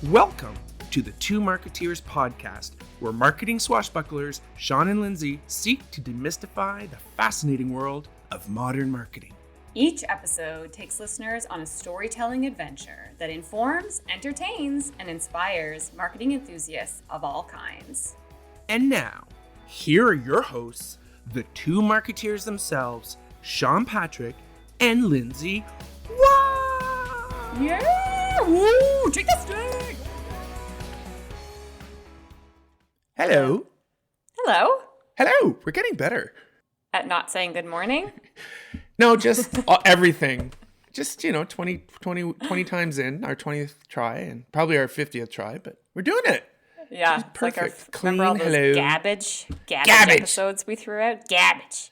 Welcome to the Two Marketeers podcast, where marketing swashbucklers Sean and Lindsay seek to demystify the fascinating world of modern marketing. Each episode takes listeners on a storytelling adventure that informs, entertains, and inspires marketing enthusiasts of all kinds. And now, here are your hosts, the Two Marketeers themselves, Sean Patrick and Lindsay. Wow! Yeah! Woo! Take the stick! Hello. Hello. Hello. We're getting better. At not saying good morning? No, just everything. Just, 20 times in, our 20th try, and probably our 50th try, but we're doing it. Yeah. It's perfect. Like Clean, remember all those hello. Gabbage episodes we threw out? Gabbage.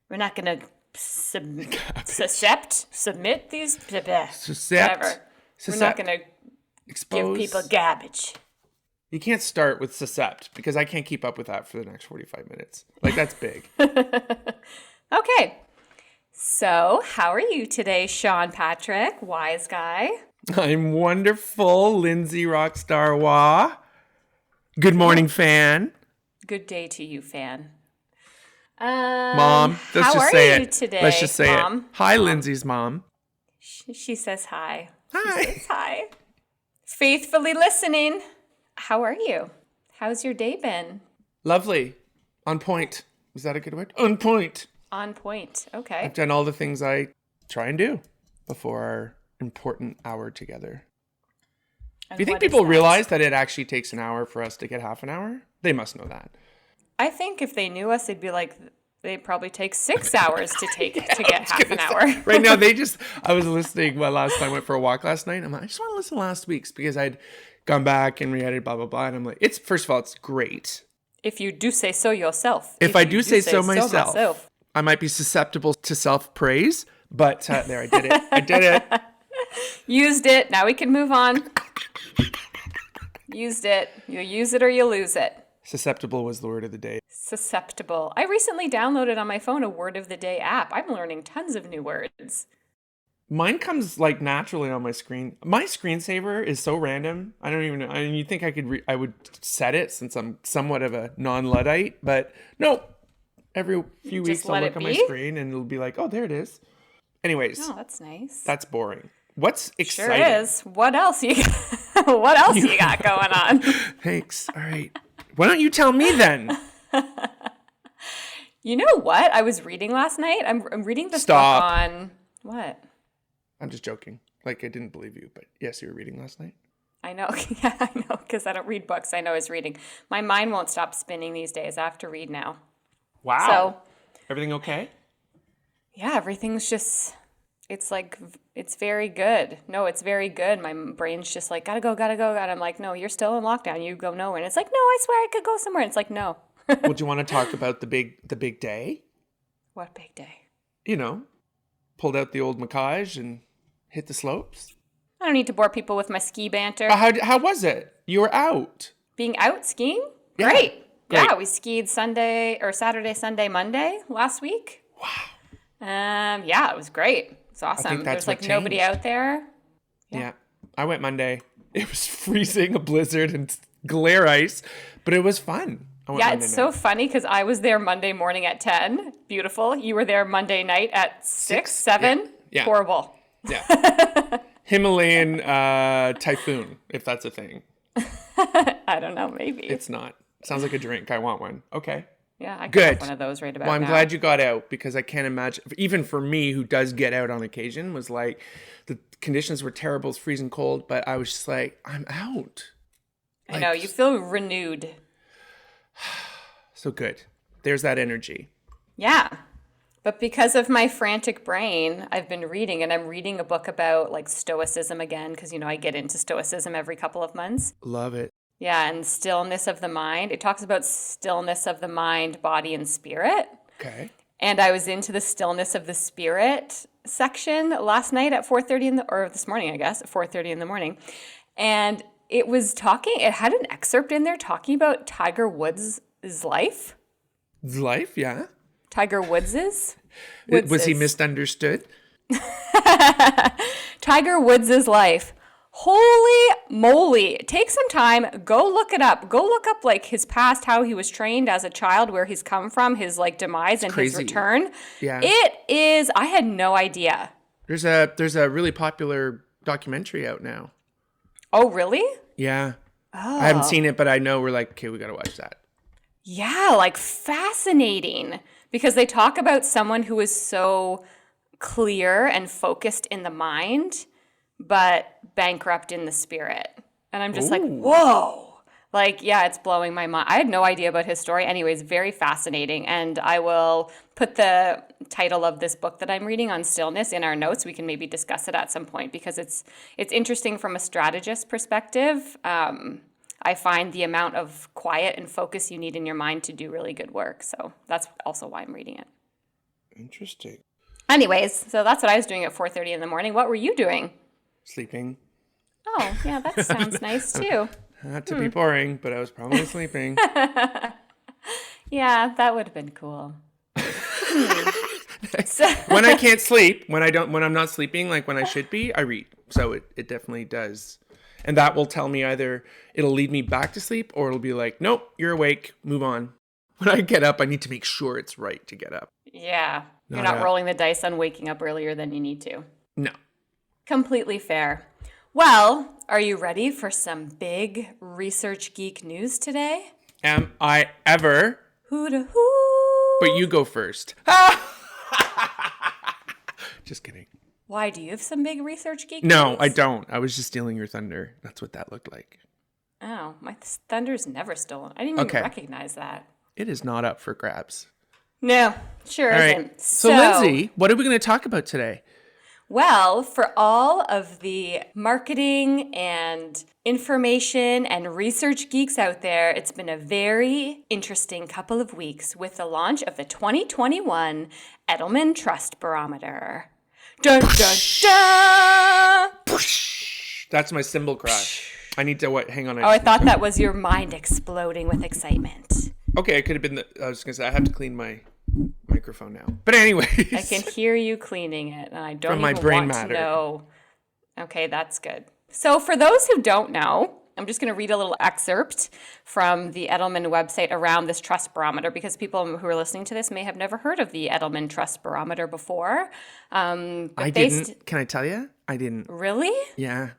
We're not going to submit these? Whatever. We're not going to give people gabbage. You can't start with suscept because I can't keep up with that for the next 45 minutes. Like, that's big. Okay. So, how are you today, Sean Patrick, wise guy? I'm wonderful, Lindsay Rockstar Wah. Good morning, fan. Good day to you, fan. Mom, let's how just are say you it. today, Let's just say Mom? it. Hi, Lindsay's mom. She says hi. Hi. She says hi. Faithfully listening. How are you? How's your day been? Lovely. On point. Is that a good word? On point. On point. Okay. I've done all the things I try and do before our important hour together. And Do you think what is people that? realize that it actually takes an hour for us to get half an hour? They must know that. I think if they knew us, they'd be like, they'd probably take 6 hours to get half an hour. Right now, I was listening last time I went for a walk last night. I'm like, I just want to listen to last week's because I'd gone back and re-edited blah, blah, blah. And I'm like, first of all, it's great. If you do say so yourself. If I do say so myself, I might be susceptible to self-praise, but there, I did it. I did it. Used it. Now we can move on. Used it. You use it or you lose it. Susceptible was the word of the day. Susceptible. I recently downloaded on my phone a word of the day app. I'm learning tons of new words. Mine comes like naturally on my screen. My screensaver is so random. I don't even know. I mean, you'd think I would set it since I'm somewhat of a non-Luddite, but no. Every few weeks I'll look on my screen and it'll be like, oh, there it is. Anyways. Oh, that's nice. That's boring. What's exciting? Sure is. What else you got going on? Thanks. All right. Why don't you tell me then? You know what? I was reading last night. I'm reading this book on what? I'm just joking. Like, I didn't believe you, but yes, you were reading last night. I know. Yeah, I know, because I don't read books. I know I was reading. My mind won't stop spinning these days. I have to read now. Wow. So, everything okay? Yeah, everything's just, it's very good. No, it's very good. My brain's just like, gotta go. And I'm like, no, you're still in lockdown. You go nowhere. And it's like, no, I swear I could go somewhere. And it's like, no. Well, do you want to talk about the big day? What big day? Pulled out the old Macaj and hit the slopes. I don't need to bore people with my ski banter. How was it? You were out. Being out skiing? Yeah. Great. Yeah, we skied Saturday, Sunday, Monday last week. Wow. Yeah, it was great. It's awesome. I think that's There's nobody out there. Yeah. I went Monday. It was freezing, a blizzard and glare ice, but it was fun. Yeah, it's so funny because I was there Monday morning at 10. Beautiful. You were there Monday night at 6, 7. Yeah. Horrible. Yeah. Himalayan typhoon, if that's a thing. I don't know, maybe. It's not. Sounds like a drink. I want one. Okay. Yeah, I could have one of those right about now. Well, I'm glad you got out because I can't imagine, even for me who does get out on occasion, was like, the conditions were terrible, it's freezing cold, but I was just like, I'm out. I know, you feel renewed. So good. There's that energy. Yeah. But because of my frantic brain, I've been reading, and I'm reading a book about like stoicism again, because, I get into stoicism every couple of months. Love it. Yeah, and stillness of the mind. It talks about stillness of the mind, body, and spirit. Okay. And I was into the stillness of the spirit section last night at 4:30 or this morning, I guess, at 4:30 in the morning. And it had an excerpt in there talking about Tiger Woods' life. His life, yeah. Tiger Woods's? Was he misunderstood? Tiger Woods' life. Holy moly. Take some time. Go look it up. Go look up like his past, how he was trained as a child, where he's come from, his like demise and his crazy. return. Yeah. It is. I had no idea. There's a really popular documentary out now. Oh, really? Yeah. I haven't seen it, but I know we're like, okay, we got to watch that. Yeah, like fascinating, because they talk about someone who is so clear and focused in the mind, but bankrupt in the spirit. And I'm just like, whoa. Like, yeah, it's blowing my mind. I had no idea about his story. Anyways, very fascinating. And I will put the title of this book that I'm reading on stillness in our notes. We can maybe discuss it at some point, because it's interesting from a strategist perspective. I find the amount of quiet and focus you need in your mind to do really good work. So that's also why I'm reading it. Interesting. Anyways, so that's what I was doing at 4:30 in the morning. What were you doing? Sleeping. Oh, yeah, that sounds nice too. Not to be boring, but I was probably sleeping. Yeah, that would have been cool. When I can't sleep, when I'm not sleeping, like when I should be, I read. So it definitely does. And that will tell me either it'll lead me back to sleep, or it'll be like, nope, you're awake, move on. When I get up, I need to make sure it's right to get up. Yeah, you're not rolling the dice on waking up earlier than you need to. No. Completely fair. Well, are you ready for some big research geek news today? Am I ever? Hoo-da-hoo! But you go first. Just kidding. Why, do you have some big research geek No, news? I don't. I was just stealing your thunder. That's what that looked like. Oh, my thunder's never stolen. I didn't even recognize that. It is not up for grabs. No, sure All isn't. right. So, Lindsay, what are we going to talk about today? Well, for all of the marketing and information and research geeks out there, it's been a very interesting couple of weeks with the launch of the 2021 Edelman Trust Barometer. Dun, dun, dun! That's my cymbal crash. I need to hang on. I thought that was your mind exploding with excitement. Okay, it could have been I was going to say, I have to clean my microphone now. But anyways. I can hear you cleaning it, and I don't From my even brain want matter. to know. Okay, that's good. So for those who don't know, I'm just going to read a little excerpt from the Edelman website around this trust barometer, because people who are listening to this may have never heard of the Edelman Trust Barometer before. I didn't. Can I tell you? I didn't. Really? Yeah.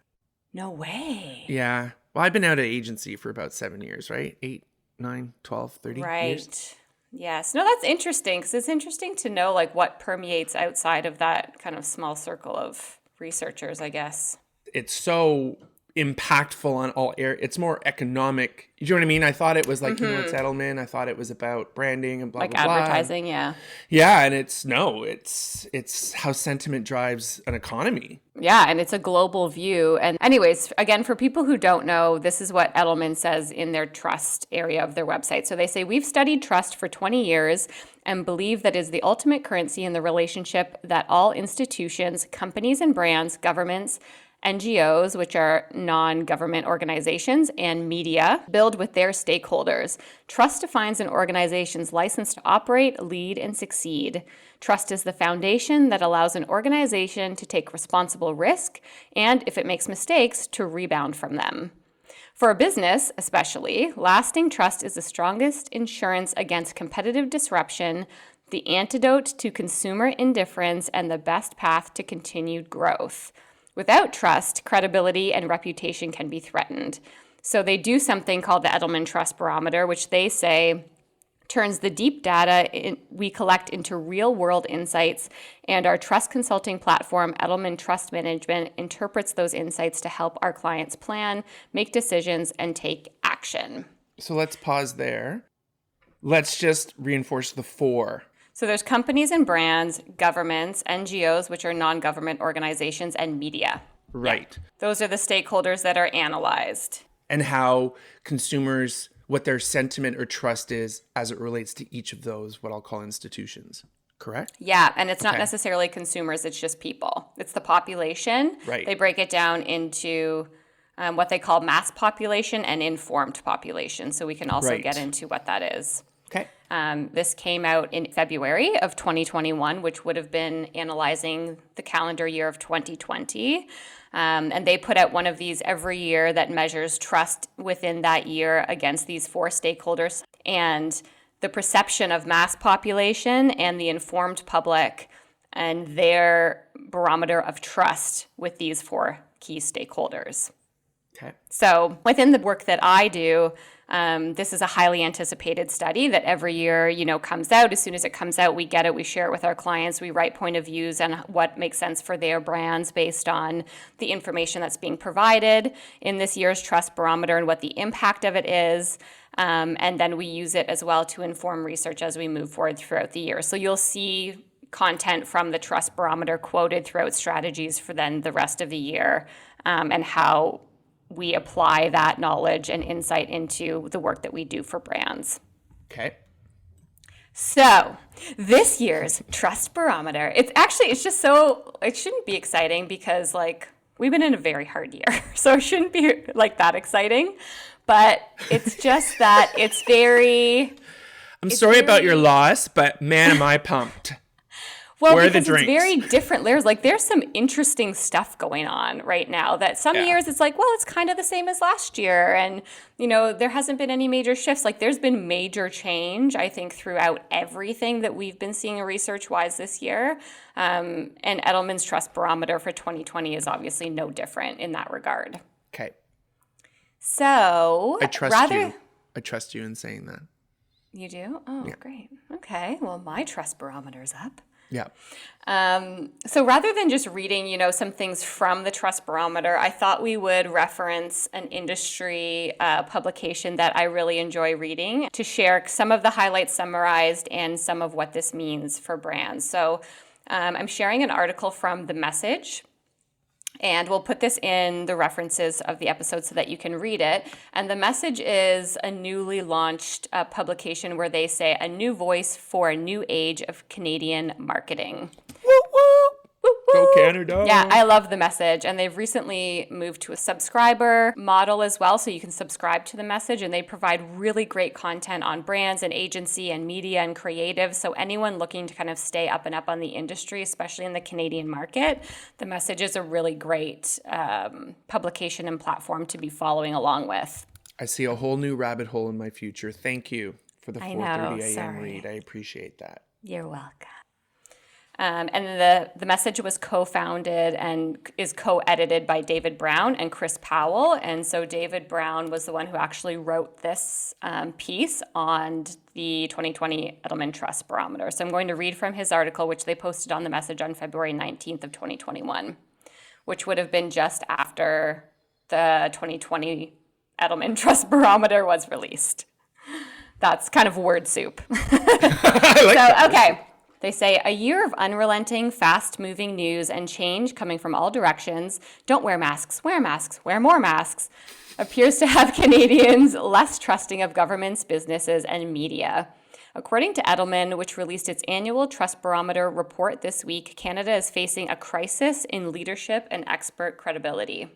No way. Yeah. Well, I've been out of agency for about 7 years, right? 8, 9, 12, 30 years. Right. Yes. No, that's interesting, because it's interesting to know like what permeates outside of that kind of small circle of researchers, I guess. It's so impactful on all areas. It's more economic. You know what I mean? I thought it was like, it's Edelman. I thought it was about branding and blah, Like blah, blah. advertising, yeah. Yeah, and it's how sentiment drives an economy. Yeah, and it's a global view. And anyways, again, for people who don't know, this is what Edelman says in their trust area of their website. So they say, we've studied trust for 20 years and believe that is the ultimate currency in the relationship that all institutions, companies and brands, governments, NGOs, which are non-government organizations, and media build with their stakeholders. Trust defines an organization's license to operate, lead, and succeed. Trust is the foundation that allows an organization to take responsible risk and, if it makes mistakes, to rebound from them. For a business, especially, lasting trust is the strongest insurance against competitive disruption, the antidote to consumer indifference, and the best path to continued growth. Without trust, credibility and reputation can be threatened. So they do something called the Edelman Trust Barometer, which they say turns the deep data we collect into real-world insights, and our trust consulting platform, Edelman Trust Management, interprets those insights to help our clients plan, make decisions, and take action. So let's pause there. Let's just reinforce the 4. So there's companies and brands, governments, NGOs, which are non-government organizations, and media. Right. Yeah. Those are the stakeholders that are analyzed. And how consumers, what their sentiment or trust is as it relates to each of those, what I'll call institutions. Correct? Yeah, and it's not necessarily consumers, it's just people. It's the population. Right. They break it down into what they call mass population and informed population. So we can also get into what that is. Okay. This came out in February of 2021, which would have been analyzing the calendar year of 2020. And they put out one of these every year that measures trust within that year against these 4 stakeholders. And the perception of mass population and the informed public and their barometer of trust with these 4 key stakeholders. Okay. So within the work that I do, this is a highly anticipated study that every year, comes out. As soon as it comes out, we get it, we share it with our clients, we write point of views and what makes sense for their brands based on the information that's being provided in this year's Trust Barometer and what the impact of it is. And then we use it as well to inform research as we move forward throughout the year. So you'll see content from the Trust Barometer quoted throughout strategies for then the rest of the year, and how we apply that knowledge and insight into the work that we do for brands. Okay. So this year's Trust Barometer, it shouldn't be exciting because we've been in a very hard year. So it shouldn't be that exciting, but it's just that it's very... I'm sorry about your loss, but man, am I pumped. Well, Where are because the drinks? it's very different layers. There's some interesting stuff going on right now that some years it's it's kind of the same as last year. And, there hasn't been any major shifts. There's been major change, I think, throughout everything that we've been seeing research-wise this year. And Edelman's Trust Barometer for 2020 is obviously no different in that regard. Okay. So I trust you in saying that. You do? Oh, yeah. Great. Okay. Well, my Trust Barometer's up. Yeah. So rather than just reading, some things from the Trust Barometer, I thought we would reference an industry publication that I really enjoy reading to share some of the highlights summarized and some of what this means for brands. So I'm sharing an article from The Message. And we'll put this in the references of the episode so that you can read it. And The Message is a newly launched publication where they say a new voice for a new age of Canadian marketing. Woo, woo. Go Canada. Yeah, I love The Message. And they've recently moved to a subscriber model as well. So you can subscribe to The Message, and they provide really great content on brands and agency and media and creative. So anyone looking to kind of stay up and up on the industry, especially in the Canadian market, The Message is a really great publication and platform to be following along with. I see a whole new rabbit hole in my future. Thank you for the 4:30 a.m. read. I appreciate that. You're welcome. And the Message was co-founded and is co-edited by David Brown and Chris Powell. And so David Brown was the one who actually wrote this piece on the 2020 Edelman Trust Barometer. So I'm going to read from his article, which they posted on The Message on February 19th of 2021, which would have been just after the 2020 Edelman Trust Barometer was released. That's kind of word soup. Okay. They say, a year of unrelenting, fast-moving news and change coming from all directions, don't wear masks, wear masks, wear more masks, appears to have Canadians less trusting of governments, businesses, and media. According to Edelman, which released its annual Trust Barometer report this week, Canada is facing a crisis in leadership and expert credibility.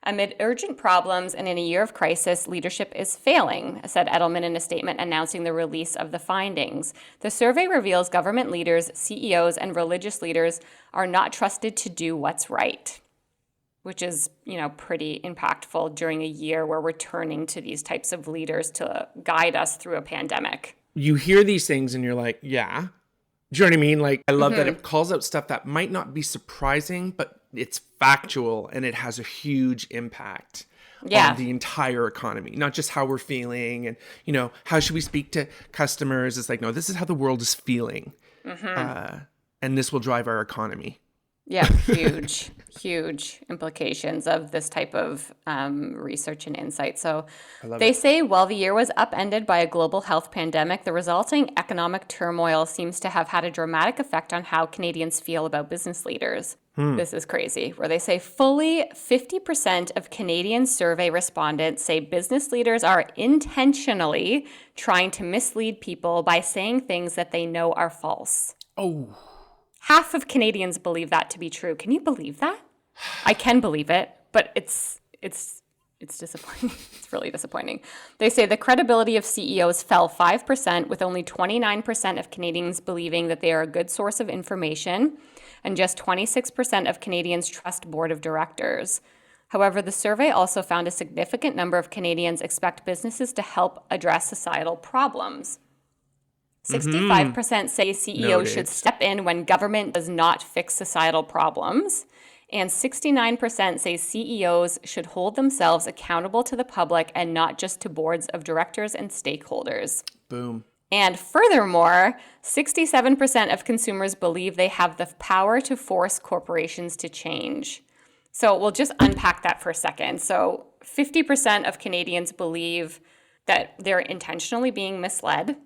Amid urgent problems and in a year of crisis, leadership is failing, said Edelman in a statement announcing the release of the findings. The survey reveals government leaders, CEOs, and religious leaders are not trusted to do what's right, which is, pretty impactful during a year where we're turning to these types of leaders to guide us through a pandemic. You hear these things and you're like, yeah. Do you know what I mean? I love that it calls out stuff that might not be surprising, but it's factual and it has a huge impact on the entire economy, not just how we're feeling and, how should we speak to customers? It's no, this is how the world is feeling. And this will drive our economy. Yeah, huge implications of this type of research and insight. So they say while the year was upended by a global health pandemic, the resulting economic turmoil seems to have had a dramatic effect on how Canadians feel about business leaders. This is crazy, where they say fully 50% of Canadian survey respondents say business leaders are intentionally trying to mislead people by saying things that they know are false. Oh. Half of Canadians believe that to be true. Can you believe that? I can believe it, but it's disappointing. It's really disappointing. They say the credibility of CEOs fell 5%, with only 29% of Canadians believing that they are a good source of information. and just 26% of Canadians trust board of directors. However, the survey also found a significant number of Canadians expect businesses to help address societal problems. 65% say CEOs should step in when government does not fix societal problems. And 69% say CEOs should hold themselves accountable to the public and not just to boards of directors and stakeholders. Boom. And furthermore, 67% of consumers believe they have the power to force corporations to change. So we'll just unpack that for a second. So 50% of Canadians believe that they're intentionally being misled,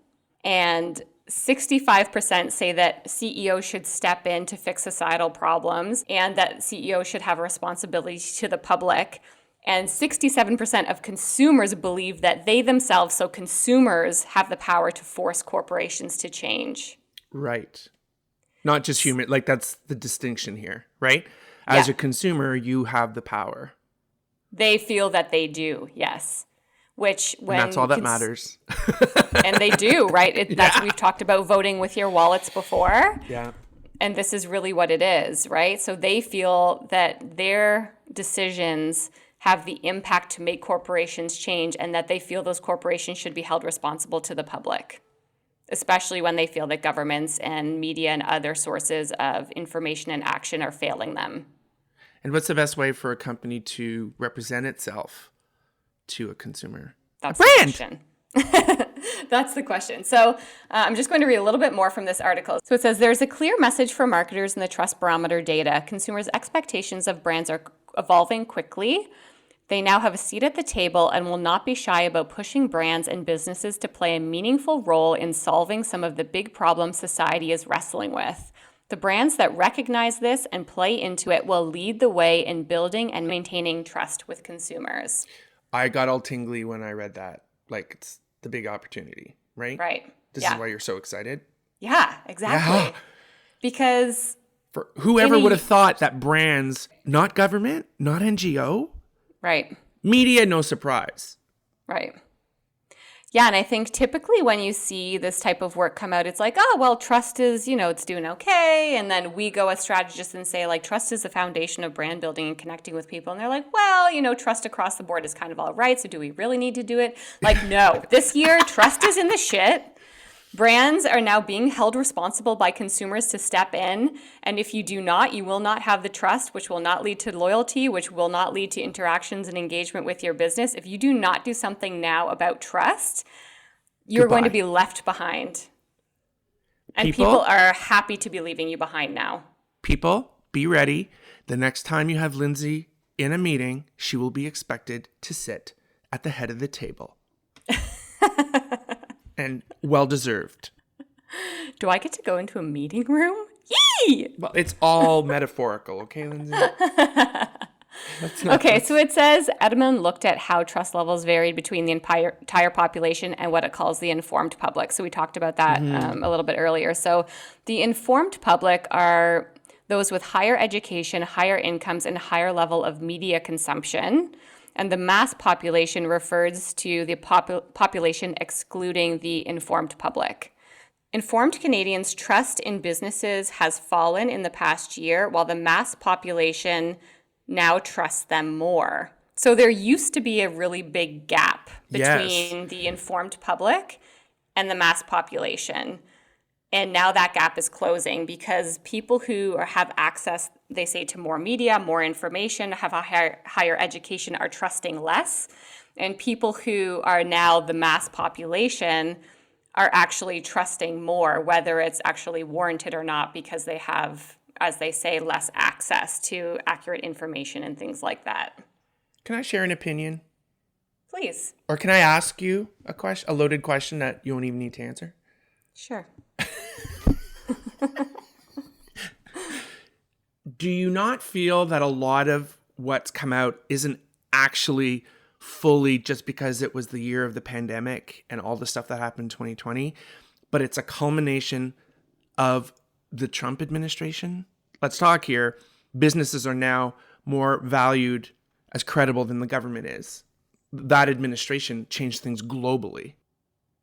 and 65% say that CEOs should step in to fix societal problems and that CEOs should have a responsibility to the public. And 67% of consumers believe that they themselves, so consumers, have the power to force corporations to change. Right. Not just human. Like, that's the distinction here, right? As a consumer, you have the power. They feel that they do, yes. Which, when and that's all that matters. And they do, right? We've talked about voting with your wallets before. Yeah. And this is really what it is, right? So they feel that their decisions have the impact to make corporations change, and that they feel those corporations should be held responsible to the public, especially when they feel that governments and media and other sources of information and action are failing them. And what's the best way for a company to represent itself to a consumer? That's a brand. The question. That's the question. So I'm just going to read a little bit more from this article. So it says, there's a clear message for marketers in the Trust Barometer data. Consumers' expectations of brands are evolving quickly. They now have a seat at the table and will not be shy about pushing brands and businesses to play a meaningful role in solving some of the big problems society is wrestling with. The brands that recognize this and play into it will lead the way in building and maintaining trust with consumers. I got all tingly when I read that. Like, it's the big opportunity, right? Right. This is why you're so excited. Yeah, exactly. Yeah. Because for whoever would have thought that brands, not government, not NGO, right. Media, no surprise. Right. Yeah, and I think typically when you see this type of work come out, it's like, oh, well, trust is, it's doing okay. And then we go as strategists and say, like, trust is the foundation of brand building and connecting with people. And they're like, well, trust across the board is kind of all right. So do we really need to do it? Like, no, this year, trust is in the shit. Brands are now being held responsible by consumers to step in. And if you do not, you will not have the trust, which will not lead to loyalty, which will not lead to interactions and engagement with your business. If you do not do something now about trust, you're going to be left behind. And people are happy to be leaving you behind now. People, be ready. The next time you have Lindsay in a meeting, she will be expected to sit at the head of the table. And well-deserved. Do I get to go into a meeting room? Yee! Well, it's all metaphorical, okay, Lindsay? Okay, so it says Edelman looked at how trust levels varied between the entire population and what it calls the informed public. So we talked about that a little bit earlier. So the informed public are those with higher education, higher incomes, and higher level of media consumption. And the mass population refers to the population excluding the informed public. Informed Canadians' trust in businesses has fallen in the past year, while the mass population now trusts them more. So there used to be a really big gap between the informed public and the mass population. And now that gap is closing because people who have access, they say, to more media, more information, have a higher education are trusting less. And people who are now the mass population are actually trusting more, whether it's actually warranted or not, because they have, as they say, less access to accurate information and things like that. Can I share an opinion? Please. Or can I ask you a loaded question that you won't even need to answer? Sure. Do you not feel that a lot of what's come out isn't actually fully just because it was the year of the pandemic and all the stuff that happened in 2020, but it's a culmination of the Trump administration? Let's talk here. Businesses are now more valued as credible than the government is. That administration changed things globally.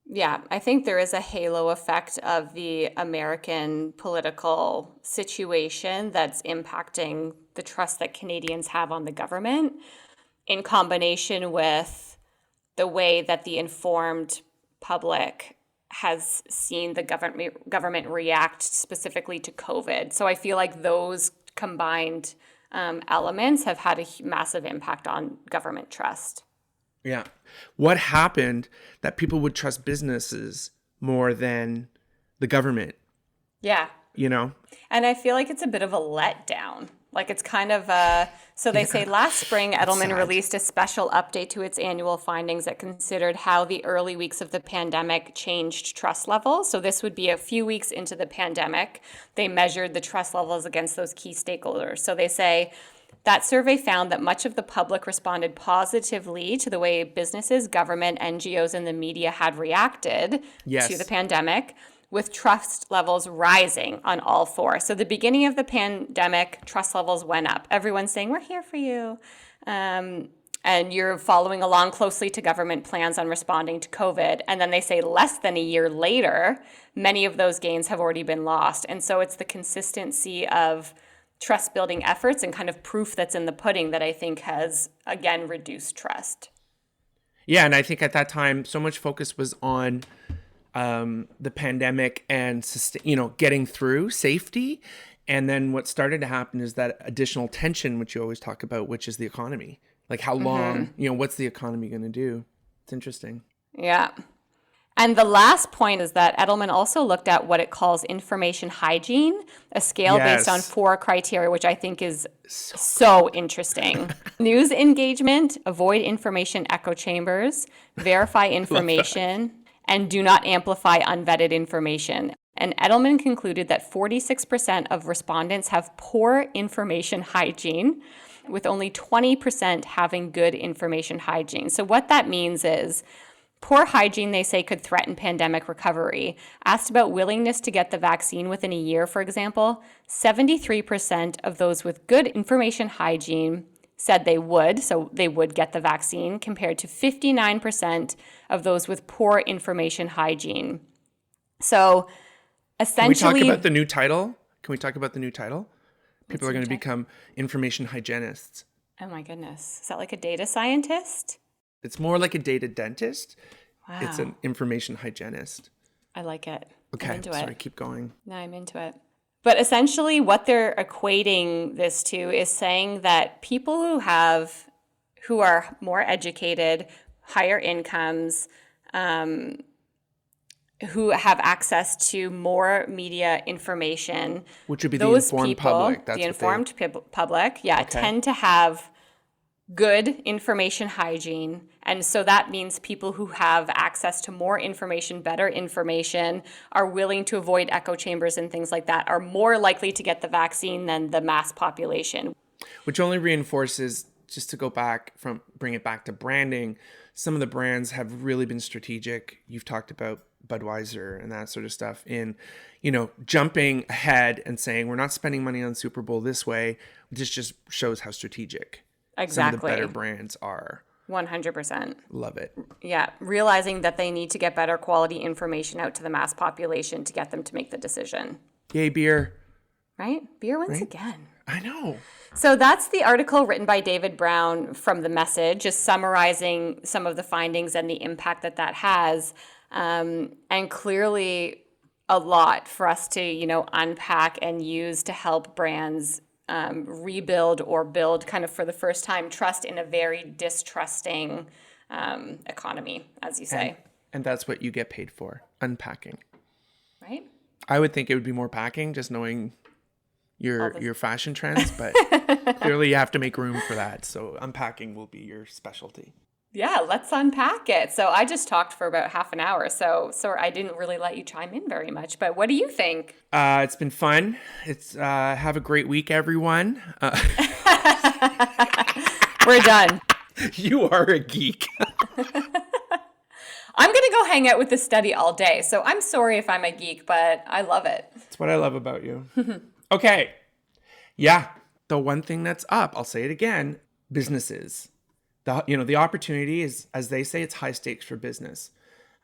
Yeah, I think there is a halo effect of the American political situation that's impacting the trust that Canadians have on the government, in combination with the way that the informed public has seen the government react specifically to COVID. So I feel like those combined elements have had a massive impact on government trust. Yeah. What happened that people would trust businesses more than the government, Yeah. you know? And I feel like it's a bit of a letdown. Like it's kind of a, so they say last spring, Edelman sad. released a special update to its annual findings that considered how the early weeks of the pandemic changed trust levels. So this would be a few weeks into the pandemic. They measured the trust levels against those key stakeholders. So they say that survey found that much of the public responded positively to the way businesses, government, NGOs, and the media had reacted Yes. to the pandemic, with trust levels rising on all four. So the beginning of the pandemic, trust levels went up. Everyone's saying, we're here for you. And you're following along closely to government plans on responding to COVID. And then they say less than a year later, many of those gains have already been lost. And so it's the consistency of trust building efforts and kind of proof that's in the pudding that I think has, again, reduced trust. Yeah. And I think at that time, so much focus was on the pandemic and, getting through safety. And then what started to happen is that additional tension, which you always talk about, which is the economy. Like how long, what's the economy going to do? It's interesting. Yeah. And the last point is that Edelman also looked at what it calls information hygiene, a scale based on 4 criteria, which I think is so interesting. News engagement, avoid information echo chambers, verify information, and do not amplify unvetted information. And Edelman concluded that 46% of respondents have poor information hygiene, with only 20% having good information hygiene. So what that means is poor hygiene, they say, could threaten pandemic recovery. Asked about willingness to get the vaccine within a year, for example, 73% of those with good information hygiene said they would, so they would get the vaccine, compared to 59% of those with poor information hygiene. So essentially... Can we talk about the new title? People are going to become information hygienists. Oh my goodness. Is that like a data scientist? It's more like a data dentist. Wow. It's an information hygienist. I like it. Okay, I'm into sorry, it. keep going. No, I'm into it. But essentially what they're equating this to is saying that people who are more educated, higher incomes, who have access to more media information, Which would be those the informed people, public. the informed public, tend to have good information hygiene. And so that means people who have access to more information, better information, are willing to avoid echo chambers and things like that, are more likely to get the vaccine than the mass population. Which only reinforces, just to bring it back to branding, some of the brands have really been strategic. You've talked about Budweiser and that sort of stuff in, jumping ahead and saying, we're not spending money on Super Bowl this way. This just shows how strategic some of the better brands are. 100%. Love it. Yeah. Realizing that they need to get better quality information out to the mass population to get them to make the decision. Yay, beer. Right? Beer wins again. I know. So that's the article written by David Brown from The Message, just summarizing some of the findings and the impact that has. And clearly a lot for us to, unpack and use to help brands rebuild or build kind of for the first time trust in a very distrusting economy, as you say. And that's what you get paid for, unpacking. Right? I would think it would be more packing, just knowing your fashion trends, but clearly you have to make room for that. So unpacking will be your specialty. Yeah, let's unpack it. So I just talked for about half an hour, so I didn't really let you chime in very much. But what do you think? It's been fun. Have a great week, everyone. We're done. You are a geek. I'm going to go hang out with the study all day. So I'm sorry if I'm a geek, but I love it. That's what I love about you. Okay. Yeah. The one thing that's up, I'll say it again, businesses. The opportunity is, as they say, it's high stakes for business.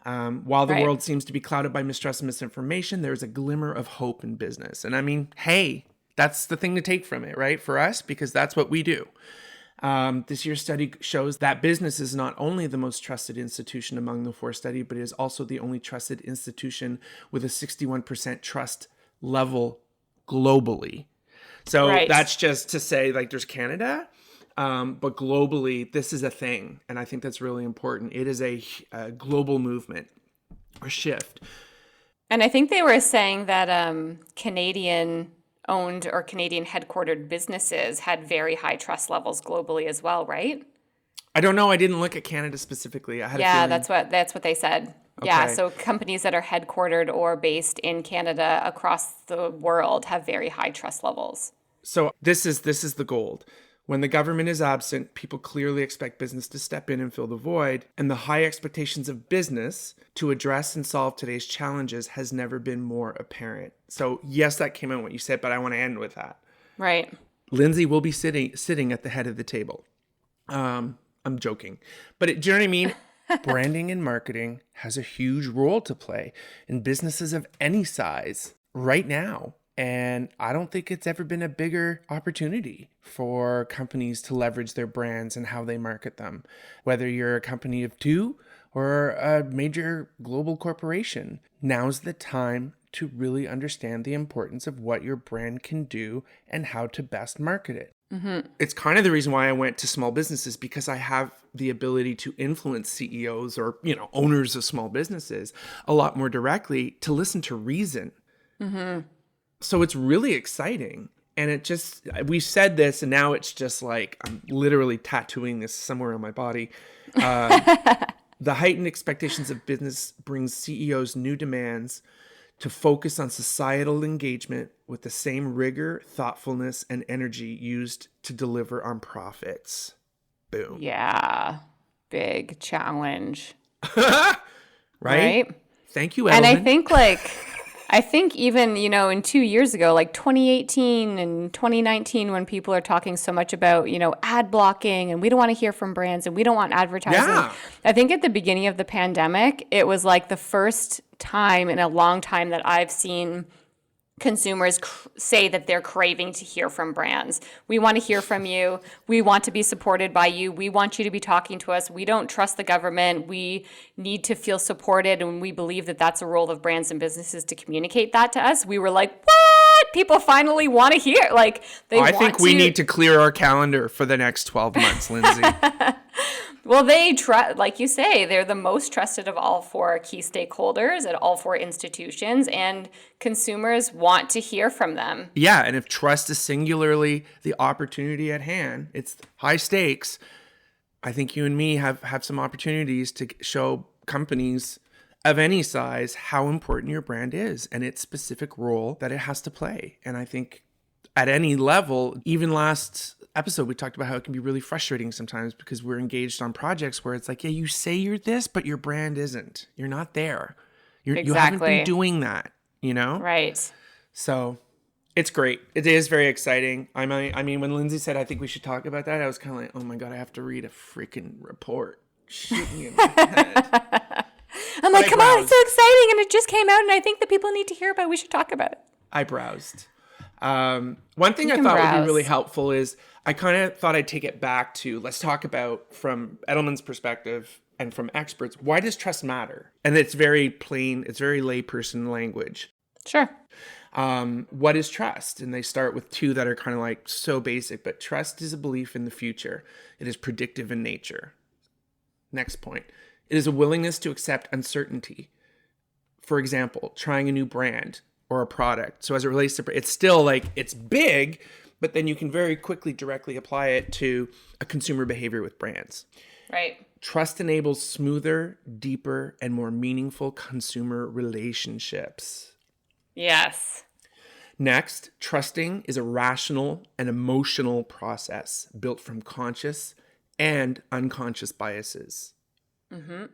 While the Right. world seems to be clouded by mistrust and misinformation, there's a glimmer of hope in business. And I mean, hey, that's the thing to take from it, right? For us, because that's what we do. This year's study shows that business is not only the most trusted institution among the 4 studied, but it is also the only trusted institution with a 61% trust level globally. So Right. that's just to say, like, there's Canada, but globally, this is a thing. And I think that's really important. It is a global movement or shift. And I think they were saying that Canadian owned or Canadian headquartered businesses had very high trust levels globally as well, right? I don't know. I didn't look at Canada specifically. I had a Yeah, feeling. that's what they said. Yeah, Okay. so companies that are headquartered or based in Canada across the world have very high trust levels. So this is the gold. When the government is absent, people clearly expect business to step in and fill the void, and the high expectations of business to address and solve today's challenges has never been more apparent. So yes, that came in what you said, but I want to end with that. Right. Lindsay will be sitting at the head of the table. I'm joking, but do you know what I mean? Branding and marketing has a huge role to play in businesses of any size right now. And I don't think it's ever been a bigger opportunity for companies to leverage their brands and how they market them. Whether you're a company of 2 or a major global corporation, now's the time to really understand the importance of what your brand can do and how to best market it. It's kind of the reason why I went to small businesses, because I have the ability to influence CEOs or, owners of small businesses a lot more directly to listen to reason. So it's really exciting. And we said this and now it's just like, I'm literally tattooing this somewhere on my body. The heightened expectations of business brings CEOs new demands to focus on societal engagement with the same rigor, thoughtfulness, and energy used to deliver on profits. Boom. Yeah. Big challenge. Right? Right? Thank you, Edelman. And I think even, in 2 years ago, like 2018 and 2019, when people are talking so much about, ad blocking and we don't want to hear from brands and we don't want advertising. Yeah. I think at the beginning of the pandemic, it was like the first time in a long time that I've seen consumers say that they're craving to hear from brands. We want to hear from you. We want to be supported by you. We want you to be talking to us. We don't trust the government. We need to feel supported, and we believe that that's a role of brands and businesses to communicate that to us. We were like, what? People finally want to hear. I think we need to clear our calendar for the next 12 months, Lindsay. Well, like you say, they're the most trusted of all 4 key stakeholders at all 4 institutions, and consumers want to hear from them. Yeah, and if trust is singularly the opportunity at hand, it's high stakes. I think you and me have some opportunities to show companies of any size how important your brand is and its specific role that it has to play. And I think at any level, even last episode, we talked about how it can be really frustrating sometimes because we're engaged on projects where it's like, yeah, you say you're this, but your brand isn't. You're not there. You haven't been doing that, Right. So it's great. It is very exciting. I mean, when Lindsay said, I think we should talk about that, I was kind of like, oh my God, I have to read a freaking report. Shoot me in my head. I'm like, come on, it's so exciting. And it just came out and I think that people need to hear about it. We should talk about it. I browsed. One thing I thought would be really helpful is I kind of thought I'd take it back to, let's talk about from Edelman's perspective and from experts, why does trust matter? And it's very plain, it's very layperson language. Sure. What is trust? And they start with 2 that are kind of like so basic, but trust is a belief in the future. It is predictive in nature. Next point. It is a willingness to accept uncertainty. For example, trying a new brand or a product. So as it relates to, it's still like, it's big, but then you can very quickly directly apply it to a consumer behavior with brands. Right. Trust enables smoother, deeper, and more meaningful consumer relationships. Yes. Next, trusting is a rational and emotional process built from conscious and unconscious biases. And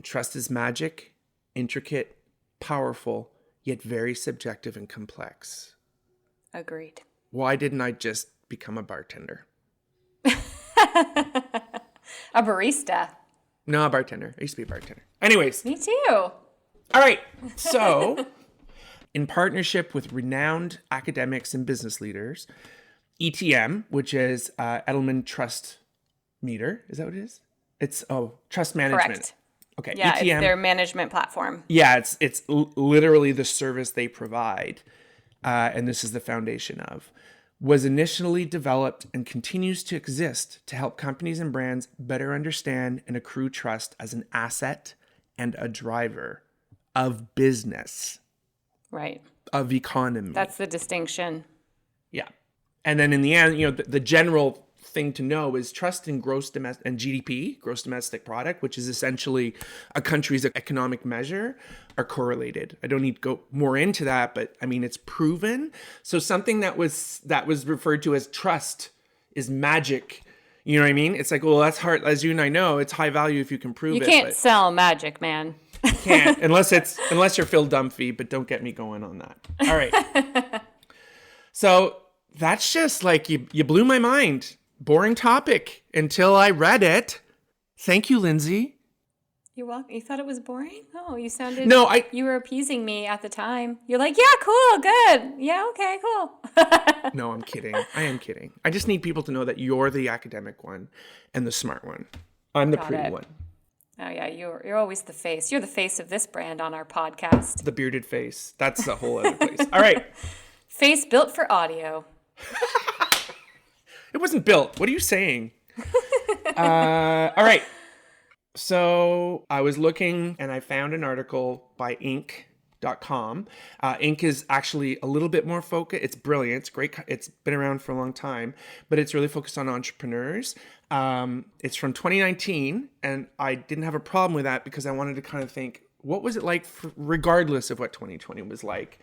trust is magic, intricate, powerful, yet very subjective and complex. Agreed. Why didn't I just become a bartender? A barista. No, bartender. I used to be a bartender. Anyways. Me too. All right. So, in partnership with renowned academics and business leaders, ETM, which is Edelman Trust Meter. Is that what it is? It's, trust management. Correct. Okay. Yeah, ETM. it's their management platform. Yeah, it's literally the service they provide. And this is the foundation of, was initially developed and continues to exist to help companies and brands better understand and accrue trust as an asset and a driver of business, Right. of economy. That's the distinction. Yeah. And then in the end, the general thing to know is trust in gross domestic and GDP, gross domestic product, which is essentially a country's economic measure, are correlated. I don't need to go more into that, but I mean, it's proven. So something that was referred to as trust is magic. You know what I mean? It's like, well, that's hard. As you and I know, it's high value if you can prove it. You can't sell magic, man. Can't unless you're Phil Dunphy, but don't get me going on that. All right. So that's just like, you blew my mind. Boring topic until I read it. Thank you, Lindsay. You're welcome. You thought it was boring? Oh, you sounded... No, You were appeasing me at the time. You're like, yeah, cool, good. Yeah, okay, cool. No, I'm kidding. I am kidding. I just need people to know that you're the academic one and the smart one. I'm the pretty one. Oh, yeah, you're always the face. You're the face of this brand on our podcast. The bearded face. That's a whole other place. All right. Face built for audio. It wasn't built. What are you saying? All right. So I was looking and I found an article by Inc.com. Inc. is actually a little bit more focused. It's brilliant. It's great. It's been around for a long time, but it's really focused on entrepreneurs. It's from 2019, and I didn't have a problem with that because I wanted to kind of think, what was it like regardless of what 2020 was like?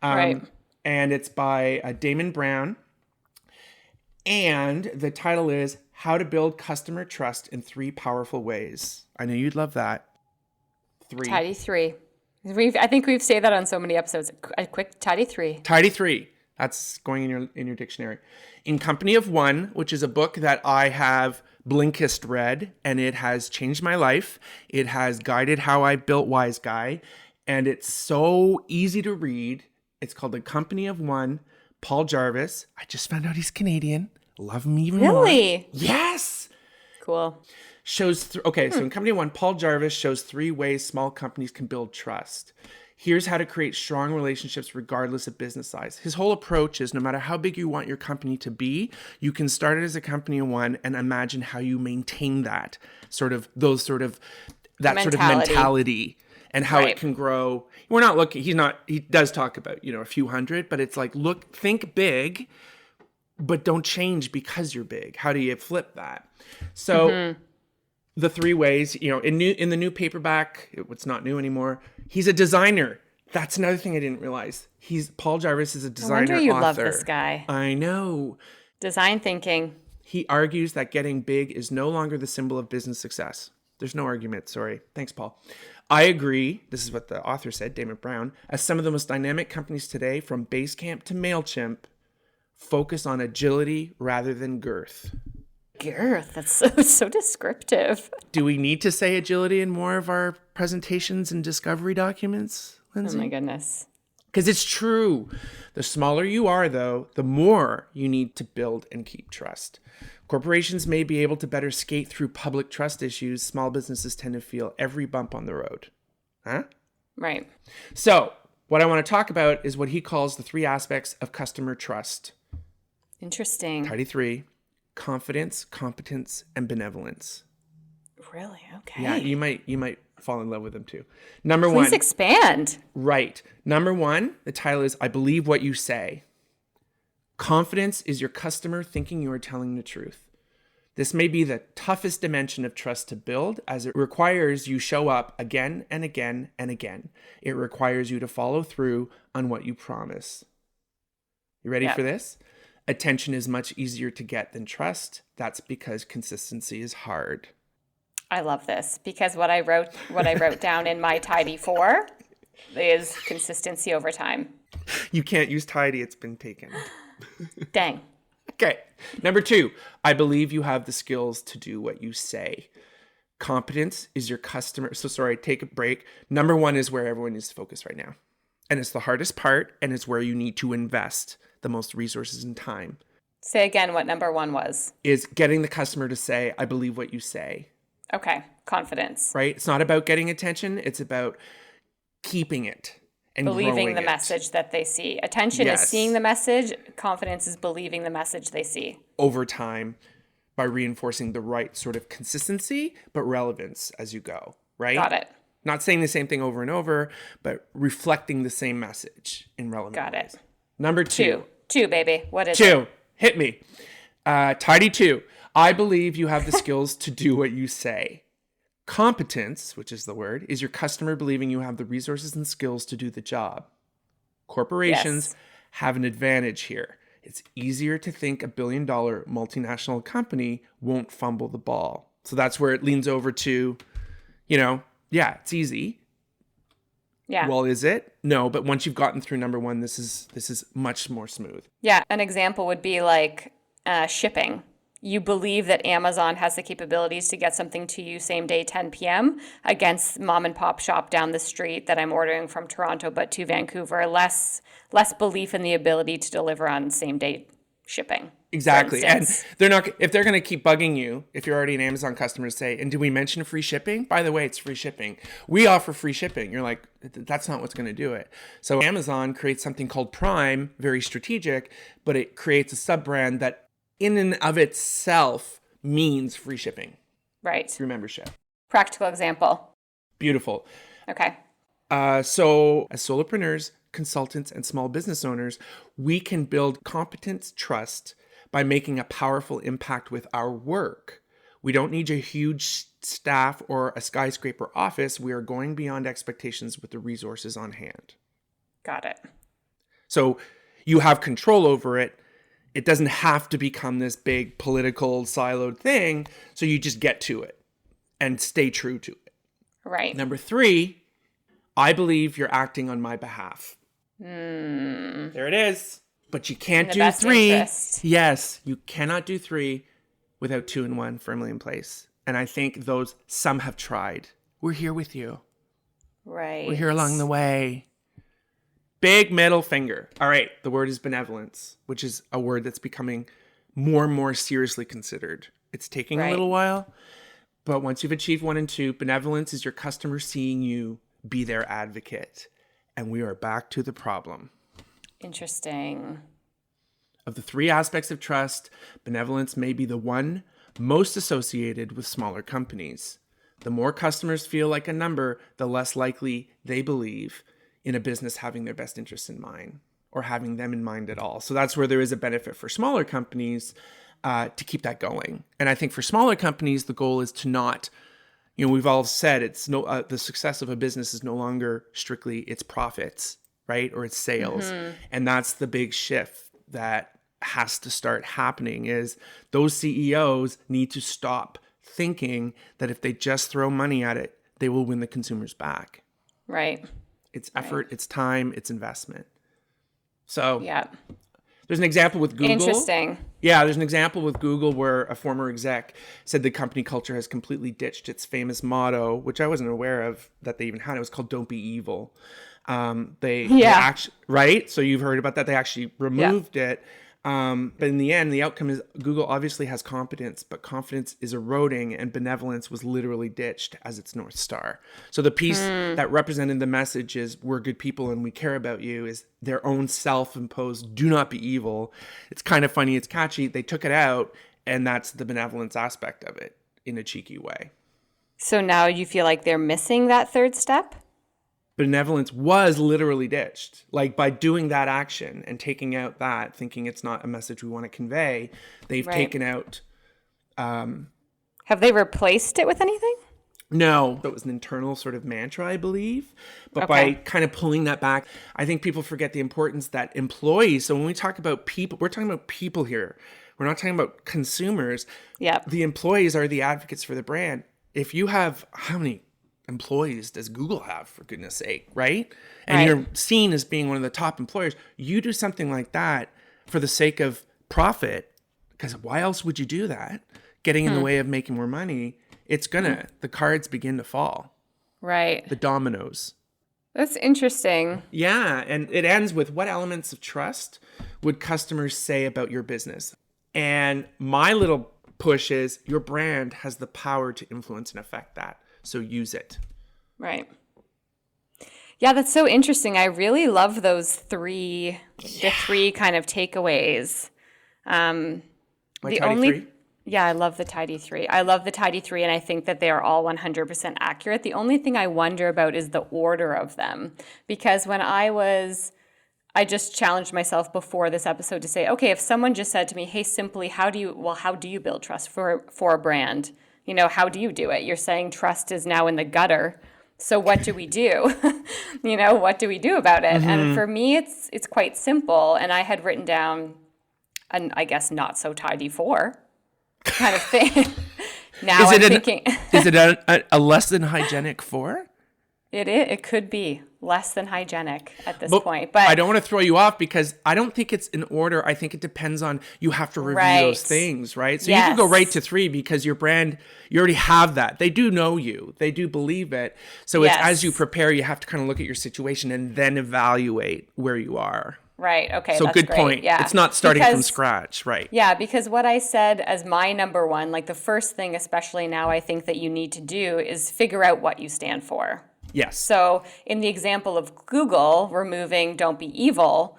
Right. And it's by Damon Brown. And the title is How to Build Customer Trust in 3 Powerful Ways. I know you'd love that. 3. Tidy 3. I think we've said that on so many episodes. A quick tidy 3. Tidy 3. That's going in your dictionary. In Company of One, which is a book that I have Blinkist read, and it has changed my life. It has guided how I built Wise Guy, and it's so easy to read. It's called The Company of One. Paul Jarvis. I just found out he's Canadian. Love him even more. Really? Yes. Cool. So in Company One, Paul Jarvis shows 3 ways small companies can build trust. Here's how to create strong relationships regardless of business size. His whole approach is no matter how big you want your company to be, you can start it as a Company of One and imagine how you maintain that sort of mentality. And how it can grow. We're not looking, he does talk about, a few hundred, but it's like, think big, but don't change because you're big. How do you flip that? So the 3 ways, in the new paperback, it's not new anymore. He's a designer. That's another thing I didn't realize. Paul Jarvis is a designer, I wonder you author. love this guy. I know. Design thinking. He argues that getting big is no longer the symbol of business success. There's no argument. Sorry. Thanks, Paul. I agree. This is what the author said, Damon Brown. As some of the most dynamic companies today, from Basecamp to MailChimp, focus on agility rather than girth. Girth. That's so descriptive. Do we need to say agility in more of our presentations and discovery documents, Lindsay? Oh my goodness. Because it's true. The smaller you are, though, the more you need to build and keep trust. Corporations may be able to better skate through public trust issues. Small businesses tend to feel every bump on the road. Huh? Right. So what I want to talk about is what he calls the 3 aspects of customer trust. Interesting. Tidy 3, confidence, competence, and benevolence. Really? Okay. Yeah, you might fall in love with them too. Number 1. Please expand. Right. Number 1, the title is I Believe What You Say. Confidence is your customer thinking you are telling the truth. This may be the toughest dimension of trust to build, as it requires you show up again and again and again. It requires you to follow through on what you promise. You ready for this? Attention is much easier to get than trust. That's because consistency is hard. I love this because what I wrote down in my tidy 4 is consistency over time. You can't use tidy. It's been taken. Dang. Okay. Number 2, I believe you have the skills to do what you say. Competence is your customer. So sorry, take a break. Number one is where everyone needs to focus right now. And it's the hardest part, and it's where you need to invest the most resources and time. Say again what number one was. Is getting the customer to say, I believe what you say. Okay. Confidence. Right? It's not about getting attention. It's about keeping it and Believing growing the it. message that they see. Attention is seeing the message. Confidence is believing the message they see. Over time, by reinforcing the right sort of consistency, but relevance as you go, right? Got it. Not saying the same thing over and over, but reflecting the same message in relevant Got ways. it. Number two. Two, baby. What is it? Two. Hit me. Tidy two. I believe you have the skills to do what you say. Competence, which is the word, is your customer believing you have the resources and skills to do the job. Corporations have an advantage here. It's easier to think a billion-dollar multinational company won't fumble the ball. So that's where it leans over to, it's easy. Yeah. Well, is it? No, but once you've gotten through number one, this is much more smooth. Yeah. An example would be like shipping. You believe that Amazon has the capabilities to get something to you same day 10 p.m. against mom and pop shop down the street that I'm ordering from Toronto but to Vancouver. Less belief in the ability to deliver on same day shipping. Exactly. And they're not, if they're going to keep bugging you, if you're already an Amazon customer, say, and did we mention free shipping? By the way, it's free shipping. We offer free shipping. You're like, that's not what's going to do it. So Amazon creates something called Prime, very strategic, but it creates a sub brand that in and of itself means free shipping. Right. Through membership. Practical example. Beautiful. Okay. So as solopreneurs, consultants, and small business owners, we can build competence, trust by making a powerful impact with our work. We don't need a huge staff or a skyscraper office. We are going beyond expectations with the resources on hand. Got it. So you have control over it. It doesn't have to become this big political siloed thing. So you just get to it and stay true to it. Right. Number three, I believe you're acting on my behalf. There it is. But you can't do three. Interest. Yes, you cannot do three without two and one firmly in place. And I think some have tried. We're here with you. Right. We're here along the way. Big middle finger. All right. The word is benevolence, which is a word that's becoming more and more seriously considered. It's taking a little while, but once you've achieved one and two, benevolence is your customer seeing you be their advocate. And we are back to the problem. Interesting. Of the three aspects of trust, benevolence may be the one most associated with smaller companies. The more customers feel like a number, the less likely they believe in a business having their best interests in mind or having them in mind at all. So that's where there is a benefit for smaller companies to keep that going. And I think for smaller companies, the goal is to not, we've all said the success of a business is no longer strictly its profits, right? Or its sales. Mm-hmm. And that's the big shift that has to start happening is those CEOs need to stop thinking that if they just throw money at it, they will win the consumers back. Right. It's effort, it's time, it's investment. So yeah. There's an example with Google. Interesting. Yeah, there's an example with Google where a former exec said the company culture has completely ditched its famous motto, which I wasn't aware of that they even had. It was called "Don't be evil." They actually, right? So you've heard about that. They actually removed it. But in the end, the outcome is Google obviously has competence, but confidence is eroding and benevolence was literally ditched as its North Star. So the piece that represented the message is we're good people and we care about you is their own self-imposed do not be evil. It's kind of funny. It's catchy. They took it out and that's the benevolence aspect of it in a cheeky way. So now you feel like they're missing that third step? Benevolence was literally ditched. Like by doing that action and taking out that, thinking it's not a message we want to convey, they've taken out. Have they replaced it with anything? No, that was an internal sort of mantra, I believe. But by kind of pulling that back, I think people forget the importance that employees. So when we talk about people, we're talking about people here. We're not talking about consumers. Yeah. The employees are the advocates for the brand. If you have how many employees does Google have, for goodness sake, right? And you're seen as being one of the top employers. You do something like that for the sake of profit, because why else would you do that? Getting in the way of making more money. the cards begin to fall, Right. the dominoes. That's interesting. Yeah. And it ends with, what elements of trust would customers say about your business? And my little push is, your brand has the power to influence and affect that. So use it. Right. Yeah, that's so interesting. I really love the three kind of takeaways. My tidy three? Yeah, I love the tidy three. I love the tidy three, and I think that they are all 100% accurate. The only thing I wonder about is the order of them. Because when I just challenged myself before this episode to say, okay, if someone just said to me, hey, simply, how do you build trust for a brand? How do you do it? You're saying trust is now in the gutter. So what do we do? What do we do about it? And for me, it's quite simple. And I had written down an, I guess, not so tidy 4 kind of thing. Now I'm thinking. Is it a less than hygienic 4? It could be less than hygienic at this point. But I don't want to throw you off, because I don't think it's in order. I think it depends on, you have to review those things, right? So you can go right to 3, because your brand, you already have that. They do know you. They do believe it. So it's, as you prepare, you have to kind of look at your situation and then evaluate where you are. Right. Okay. So that's good great. point. Yeah. It's not starting from scratch, right? Yeah, because what I said as my number one, like the first thing, especially now, I think that you need to do is figure out what you stand for. Yes. So in the example of Google removing "Don't be evil,"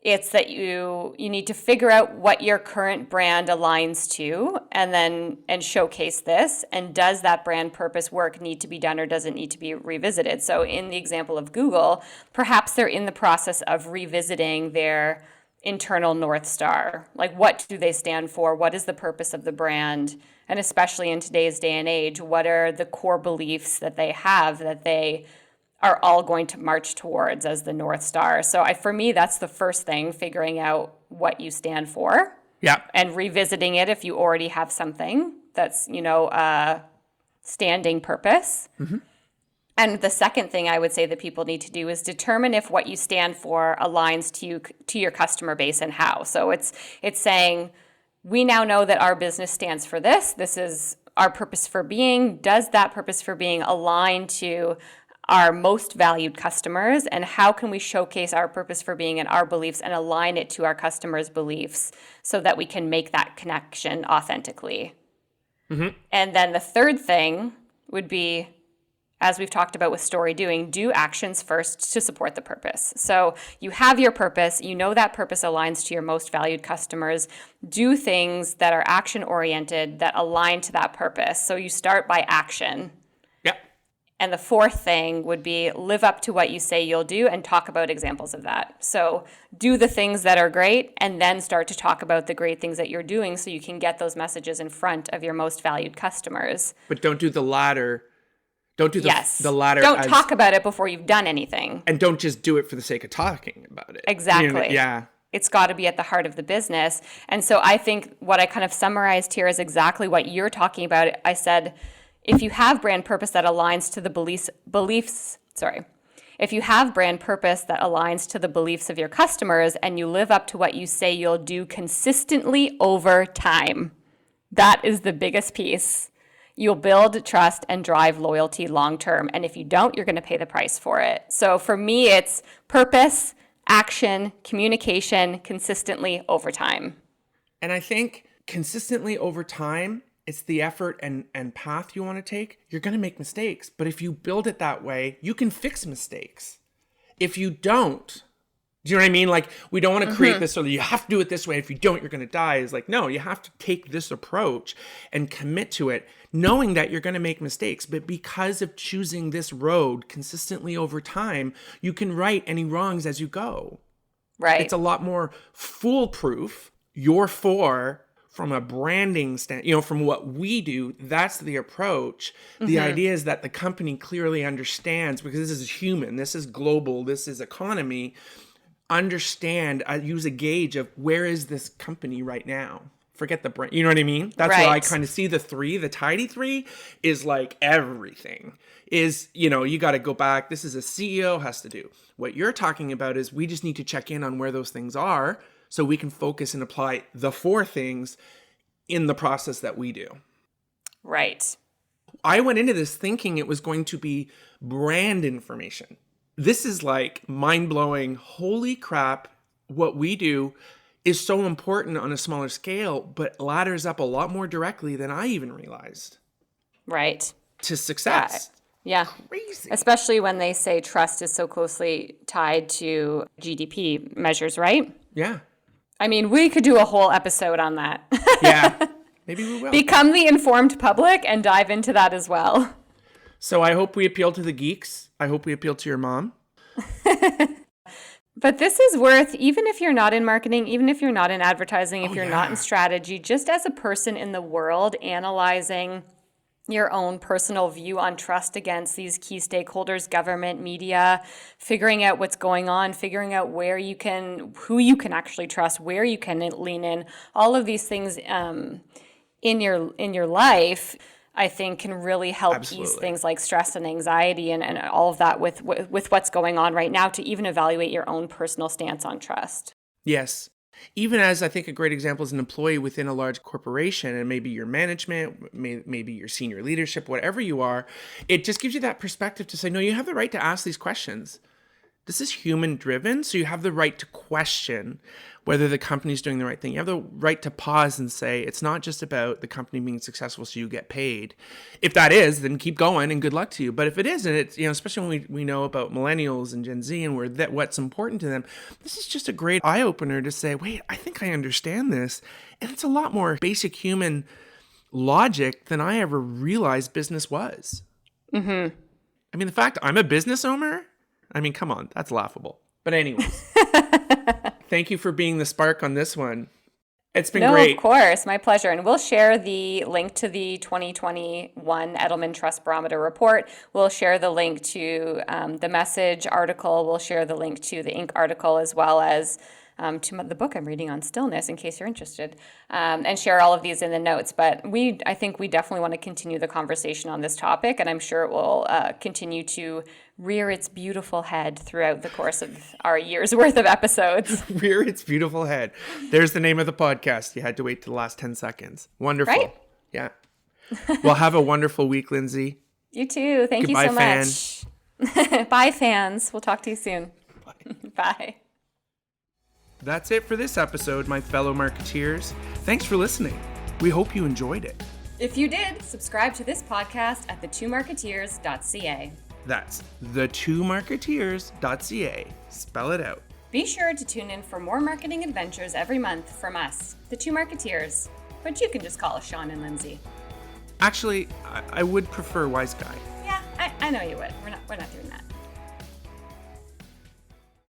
it's that you need to figure out what your current brand aligns to, and showcase this. And does that brand purpose work need to be done, or does it need to be revisited? So in the example of Google, perhaps they're in the process of revisiting their internal North Star. Like, what do they stand for? What is the purpose of the brand? And especially in today's day and age, what are the core beliefs that they have that they are all going to march towards as the North Star? So for me, that's the first thing, figuring out what you stand for. Yeah. And revisiting it if you already have something that's, standing purpose. Mm-hmm. And the second thing I would say that people need to do is determine if what you stand for aligns to your customer base, and how. So it's saying, we now know that our business stands for this. This is our purpose for being. Does that purpose for being align to our most valued customers? And how can we showcase our purpose for being and our beliefs and align it to our customers' beliefs so that we can make that connection authentically? Mm-hmm. And then the third thing would be, as we've talked about with story doing, do actions first to support the purpose. So you have your purpose, you know that purpose aligns to your most valued customers. Do things that are action oriented that align to that purpose. So you start by action. Yep. And the fourth thing would be, live up to what you say you'll do, and talk about examples of that. So do the things that are great, and then start to talk about the great things that you're doing so you can get those messages in front of your most valued customers. But don't do the latter. Don't do the latter. Don't talk about it before you've done anything. And don't just do it for the sake of talking about it. Exactly. Yeah. It's got to be at the heart of the business. And so I think what I kind of summarized here is exactly what you're talking about. I said, if you have brand purpose that aligns to the if you have brand purpose that aligns to the beliefs of your customers, and you live up to what you say you'll do consistently over time, that is the biggest piece. You'll build trust and drive loyalty long term. And if you don't, you're going to pay the price for it. So for me, it's purpose, action, communication, consistently over time. And I think consistently over time, it's the effort and path you want to take. You're going to make mistakes. But if you build it that way, you can fix mistakes. If you don't, do you know what I mean? Like, we don't want to create this so that you have to do it this way. If you don't, you're going to die. It's like, no, you have to take this approach and commit to it, knowing that you're going to make mistakes. But because of choosing this road consistently over time, you can right any wrongs as you go. Right. It's a lot more foolproof. You're from a branding from what we do, that's the approach. The idea is that the company clearly understands, because this is human, this is global, this is economy. Understand, use a gauge of, where is this company right now? Forget the brand. You know what I mean? That's why I kind of see the tidy 3 is like everything. Is, you got to go back. This is a CEO has to do. What you're talking about is, we just need to check in on where those things are so we can focus and apply the 4 things in the process that we do. Right. I went into this thinking it was going to be brand information. This is like mind-blowing. Holy crap, what we do is so important on a smaller scale, but ladders up a lot more directly than I even realized. Right. To success. Yeah. Crazy. Especially when they say trust is so closely tied to GDP measures, right? Yeah. I mean, we could do a whole episode on that. Yeah. Maybe we will. Become the informed public and dive into that as well. So I hope we appeal to the geeks. I hope we appeal to your mom. But this is worth, even if you're not in marketing, even if you're not in advertising, if you're not in strategy, just as a person in the world, analyzing your own personal view on trust against these key stakeholders, government, media, figuring out what's going on, figuring out who you can actually trust, where you can lean in, all of these things in your life, I think can really help ease things like stress and anxiety and all of that with what's going on right now to even evaluate your own personal stance on trust. Yes. Even as I think a great example is an employee within a large corporation, and maybe your management, maybe your senior leadership, whatever you are, it just gives you that perspective to say, no, you have the right to ask these questions. This is human driven, so you have the right to question whether the company's doing the right thing. You have the right to pause and say, it's not just about the company being successful so you get paid. If that is, then keep going and good luck to you. But if it isn't, it's, especially when we know about millennials and Gen Z and what's important to them, this is just a great eye-opener to say, wait, I think I understand this. And it's a lot more basic human logic than I ever realized business was. Mm-hmm. I mean, the fact I'm a business owner, I mean, come on, that's laughable. But anyways, thank you for being the spark on this one. It's been great. Of course, my pleasure. And we'll share the link to the 2021 Edelman Trust Barometer report. We'll share the link to the Message article. We'll share the link to the Inc. article, as well as to the book I'm reading on stillness, in case you're interested, and share all of these in the notes. But I think we definitely want to continue the conversation on this topic, and I'm sure it will continue to rear its beautiful head throughout the course of our year's worth of episodes. Rear its beautiful head. There's the name of the podcast. You had to wait to the last 10 seconds. Wonderful. Right? Yeah. Well, have a wonderful week, Lindsay. You too. Thank Goodbye, you so much. Bye, fans. We'll talk to you soon. Bye. Bye. That's it for this episode, my fellow marketeers. Thanks for listening. We hope you enjoyed it. If you did, subscribe to this podcast at thetwomarketeers.ca. That's thetwomarketeers.ca. Spell it out. Be sure to tune in for more marketing adventures every month from us, the Two Marketeers. But you can just call us Sean and Lindsay. Actually, I would prefer Wise Guy. Yeah, I know you would. We're not doing that.